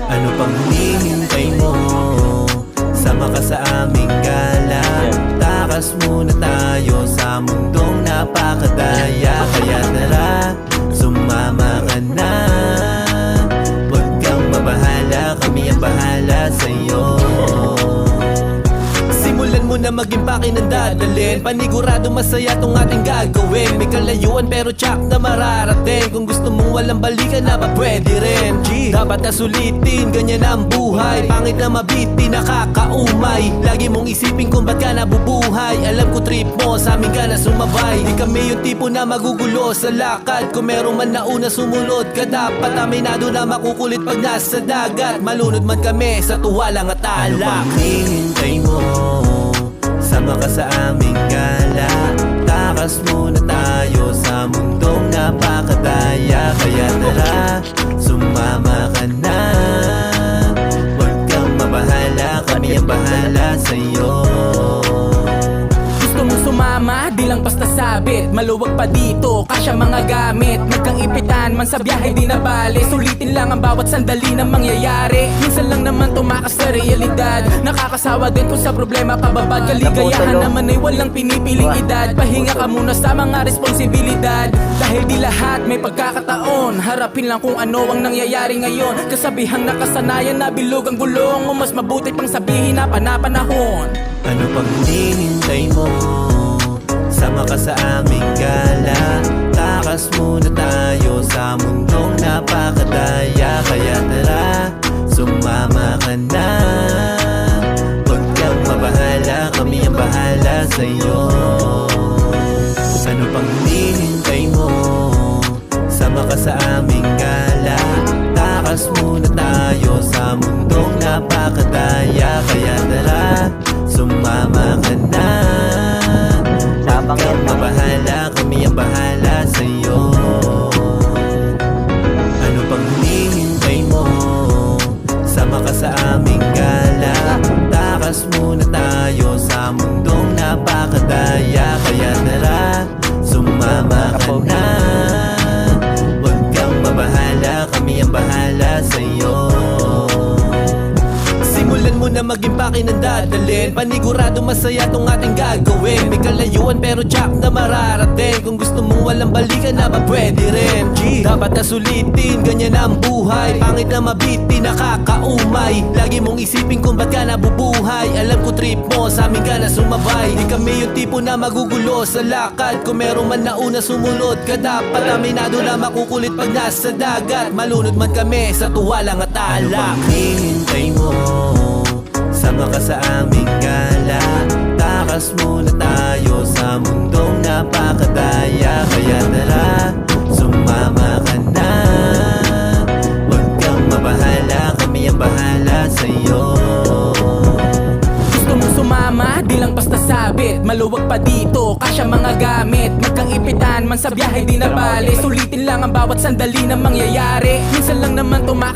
Ano pang hinihintay mo? Sama ka sa aming gala. Takas muna tayo sa mundong napakadaya. Kaya tara, sumama ka na. Huwag kang mabahala, kami ang bahala sa'yo. Simulan mo na maging pakinandadalin. Panigurado masaya tong ating gagawin. May kalayuan pero tsak na mararating. Kung gusto mong walang balikan na ba pwede rin. Dapat na sulitin, ganyan ang buhay. Pangit na mabiti, nakakaumay. Lagi mong isipin kung ba't ka nabubuhay. Alam ko trip mo, sa amin ka na sumabay. Di kami yung tipo na magugulo sa lakad. Kung meron man nauna sumunod ka, dapat aminado na makukulit pag nasa dagat. Malunod man kami sa tuwalang at alak. Ano pang hinihintay mo? Sama ka sa aming gala. Takas muna tayo sa mundong napakadaya. Kaya tara, sumama ka na. Huwag kang mabahala, kami ang bahala sa'yo. Gusto mong sumama, di lang basta sabit. Maluwag pa dito, kasya mga gamit. Magkang ipitan man sa biyahe di na bale. Sulitin lang ang bawat sandali na mangyayari. Minsan lang naman tumakas sa realidad. Nakakasawa din kung sa problema pababad. Kaligayahan naman ay walang pinipiling edad. Pahinga ka muna sa mga responsibilidad. Dahil di lahat may pagkakataon. Harapin lang kung ano ang nangyayari ngayon. Kasabihang nakasanayan na bilog ang gulong. O mas mabuti pang sabihin na panapanahon. Ano pang hinihintay mo? Sama ka sa aming gala. Takas muna tayo sa mundong napakadaya. Kaya tara, sumama ka na. Huwag kang mabahala, kami ang bahala sa'yo. Ano pang hinihintay mo? Sama ka sa aming gala. Takas muna tayo sa mundong napakadaya. Kaya tara, sumama ka na. Huwag kang mabahala, kami ang bahala sa'yo. Ano pang hinihintay mo? Sama ka sa aming gala. Takas muna tayo sa mundong napakadaya. Kaya tara, sumama ka na. Huwag kang mabahala, kami ang bahala sa'yo. Simulan mo na maging pakinandadalin. Panigurado masaya tong ating gagawin. May kalayuan pero tsak na mararating. Kung gusto mong walang balikan na ba pwede rin. Dapat na sulitin, ganyan ang buhay. Pangit na mabiti, nakakaumay. Lagi mong isipin kung ba't ka nabubuhay. Alam ko trip mo, sa amin ka na sumabay. Di kami yung tipo na magugulo sa lakad. Kung meron man nauna sumunod ka, dapat aminado na makukulit pag nasa dagat. Malunod man kami sa tuwalang at alak. Ano pang hinihintay mo? Sama ka sa aming gala. Takas muna tayo sa mundong napakadaya. Kaya tara, sumama ka na. Huwag kang mabahala, kami ang bahala sa'yo. Gusto mong sumama, di lang basta sabit. Maluwag pa dito, kasya mga gamit. Magkang ipitan man sa biyahe di na bale. Sulitin lang ang bawat sandali na mangyayari. Minsan lang naman tumakas